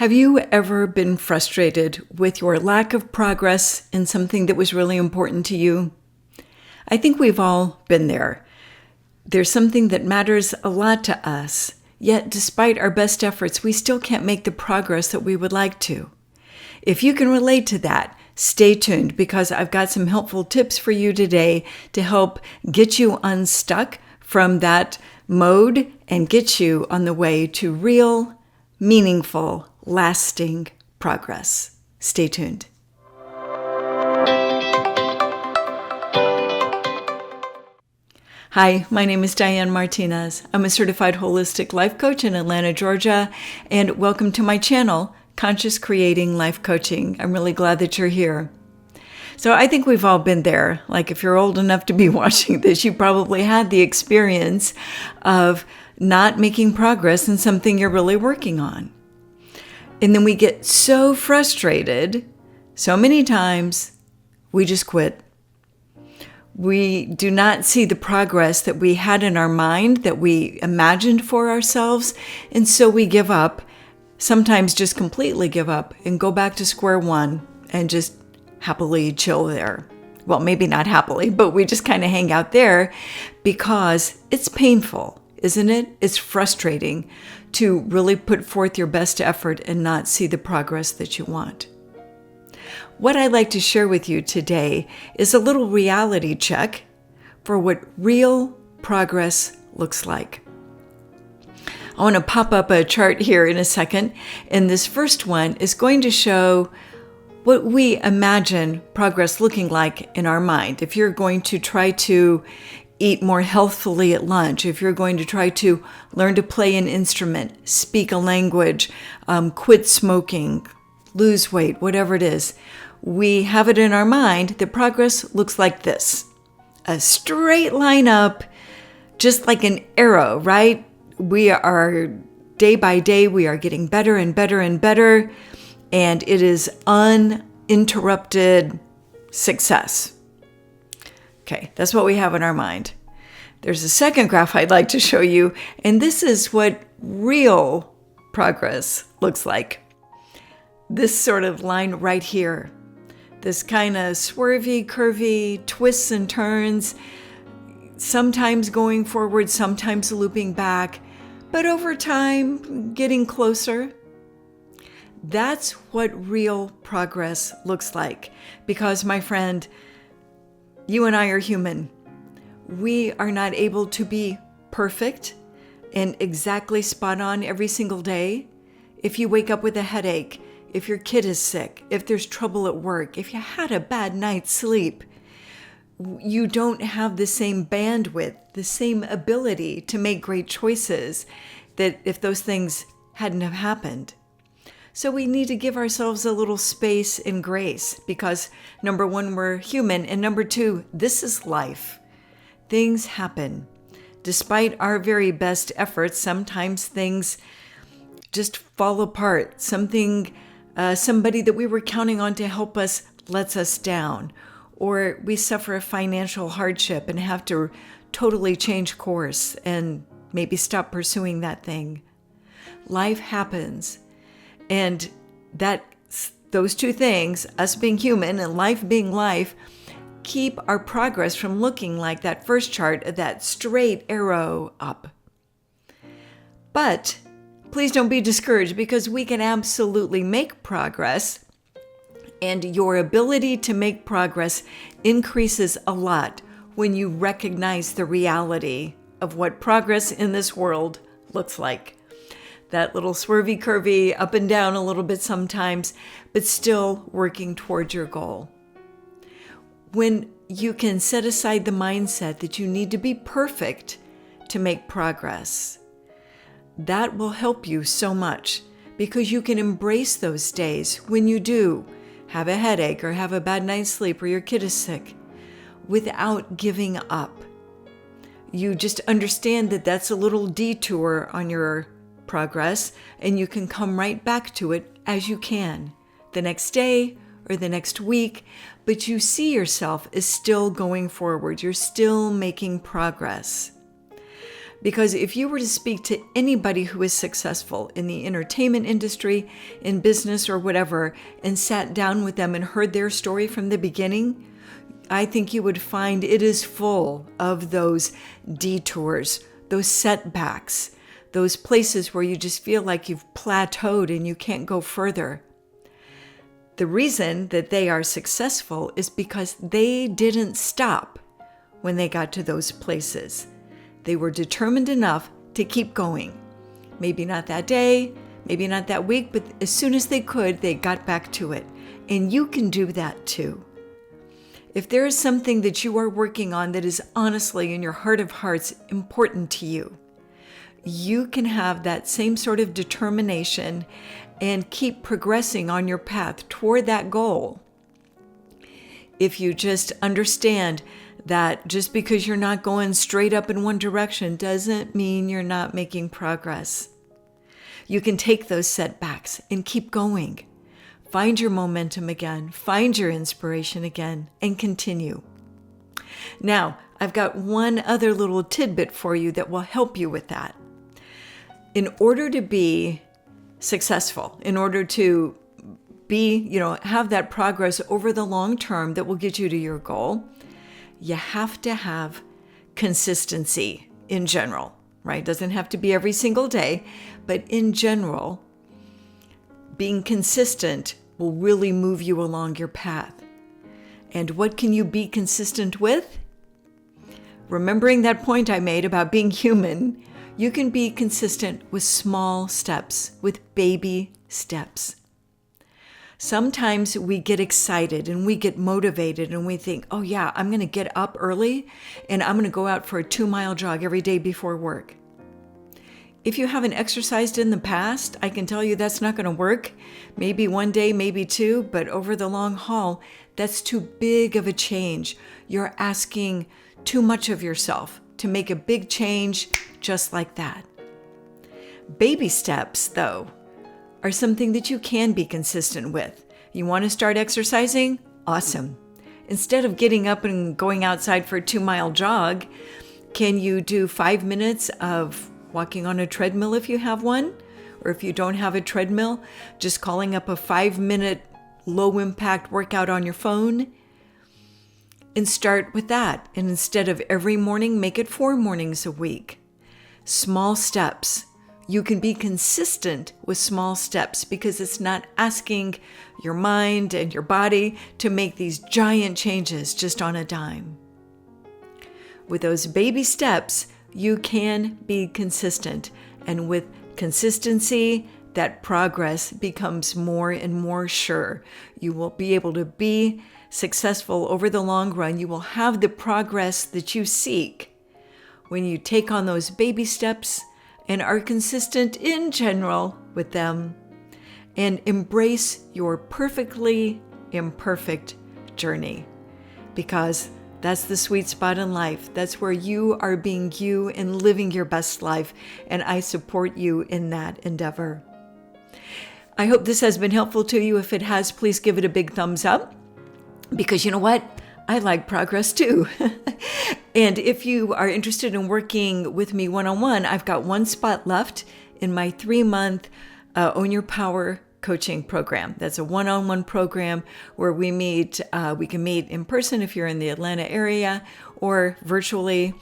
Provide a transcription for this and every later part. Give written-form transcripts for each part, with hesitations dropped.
Have you ever been frustrated with your lack of progress in something that was really important to you? I think we've all been there. There's something that matters a lot to us, yet despite our best efforts, we still can't make the progress that we would like to. If you can relate to that, stay tuned because I've got some helpful tips for you today to help get you unstuck from that mode and get you on the way to real, meaningful, lasting progress. Stay tuned. Hi, my name is Diane Martinez. I'm a certified holistic life coach in Atlanta, Georgia, and welcome to my channel, Conscious Creating Life Coaching. I'm really glad that you're here. So I think we've all been there. Like if you're old enough to be watching this, you probably had the experience of not making progress in something you're really working on. And then we get so frustrated so many times, we just quit. We do not see the progress that we had in our mind, that we imagined for ourselves, and so we give up, sometimes just completely give up and go back to square one and just happily chill there. Well, maybe not happily, but we just kind of hang out there because it's painful, isn't it? It's frustrating to really put forth your best effort and not see the progress that you want. What I'd like to share with you today is a little reality check for what real progress looks like. I want to pop up a chart here in a second, and this first one is going to show what we imagine progress looking like in our mind. If you're going to try to eat more healthfully at lunch, if you're going to try to learn to play an instrument, speak a language, quit smoking, lose weight, whatever it is, we have it in our mind that progress looks like this. A straight line up, just like an arrow, right? We are, day by day, we are getting better and better and better, and it is uninterrupted success. Okay, that's what we have in our mind. There's a second graph I'd like to show you, and this is what real progress looks like. This sort of line right here. This kind of swervy, curvy, twists and turns, sometimes going forward, sometimes looping back, but over time, getting closer. That's what real progress looks like. Because, my friend, you and I are human. We are not able to be perfect and exactly spot on every single day. If you wake up with a headache, if your kid is sick, if there's trouble at work, if you had a bad night's sleep, you don't have the same bandwidth, the same ability to make great choices that if those things hadn't have happened. So we need to give ourselves a little space and grace because number one, we're human, and number two, this is life. Things happen. Despite our very best efforts, sometimes things just fall apart. Somebody that we were counting on to help us lets us down, or we suffer a financial hardship and have to totally change course and maybe stop pursuing that thing. Life happens. And those two things, us being human and life being life, keep our progress from looking like that first chart, that straight arrow up. But please don't be discouraged because we can absolutely make progress, and your ability to make progress increases a lot when you recognize the reality of what progress in this world looks like. That little swervy, curvy, up and down a little bit sometimes, but still working towards your goal. When you can set aside the mindset that you need to be perfect to make progress, that will help you so much because you can embrace those days when you do have a headache or have a bad night's sleep or your kid is sick without giving up. You just understand that that's a little detour on your progress, and you can come right back to it as you can the next day or the next week, but you see yourself as still going forward. You're still making progress. Because if you were to speak to anybody who is successful in the entertainment industry, in business or whatever, and sat down with them and heard their story from the beginning, I think you would find it is full of those detours, those setbacks, those places where you just feel like you've plateaued and you can't go further. The reason that they are successful is because they didn't stop when they got to those places. They were determined enough to keep going. Maybe not that day, maybe not that week, but as soon as they could, they got back to it. And you can do that too. If there is something that you are working on that is honestly in your heart of hearts important to you, you can have that same sort of determination and keep progressing on your path toward that goal. If you just understand that just because you're not going straight up in one direction doesn't mean you're not making progress. You can take those setbacks and keep going. Find your momentum again, find your inspiration again, and continue. Now, I've got one other little tidbit for you that will help you with that. In order to be successful, in order to have that progress over the long term that will get you to your goal, you have to have consistency in general, right? It doesn't have to be every single day, but in general, being consistent will really move you along your path. And what can you be consistent with? Remembering that point I made about being human, you can be consistent with small steps, with baby steps. Sometimes we get excited and we get motivated and we think, oh yeah, I'm going to get up early and I'm going to go out for a 2-mile jog every day before work. If you haven't exercised in the past, I can tell you that's not going to work. Maybe one day, maybe two, but over the long haul, that's too big of a change. You're asking too much of yourself to make a big change just like that. Baby steps, though, are something that you can be consistent with. You want to start exercising? Awesome. Instead of getting up and going outside for a 2-mile jog, can you do 5 minutes of walking on a treadmill if you have one? Or if you don't have a treadmill, just calling up a 5-minute low-impact workout on your phone? And start with that. And instead of every morning, make it 4 mornings a week. Small steps. You can be consistent with small steps because it's not asking your mind and your body to make these giant changes just on a dime. With those baby steps, you can be consistent. And with consistency, that progress becomes more and more sure. You will be able to be successful over the long run. You will have the progress that you seek when you take on those baby steps and are consistent in general with them, and embrace your perfectly imperfect journey, because that's the sweet spot in life. That's where you are being you and living your best life, and I support you in that endeavor. I hope this has been helpful to you. If it has, please give it a big thumbs up, because you know what? I like progress too. And if you are interested in working with me one-on-one, I've got one spot left in my 3-month Own Your Power coaching program. That's a one-on-one program where we meet. We can meet in person if you're in the Atlanta area, or virtually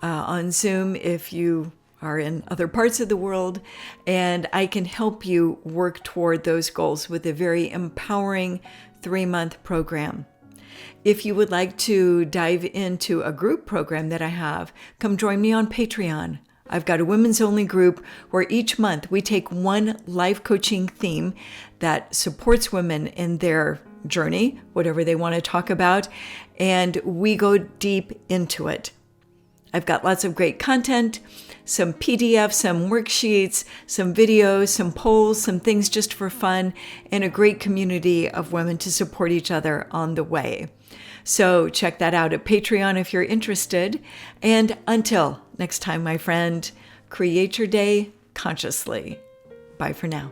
on Zoom if you are in other parts of the world. And I can help you work toward those goals with a very empowering 3-month program. If you would like to dive into a group program that I have, come join me on Patreon. I've got a women's only group where each month we take one life coaching theme that supports women in their journey, whatever they want to talk about, and we go deep into it. I've got lots of great content, some PDFs, some worksheets, some videos, some polls, some things just for fun, and a great community of women to support each other on the way. So check that out at Patreon if you're interested. And until next time, my friend, create your day consciously. Bye for now.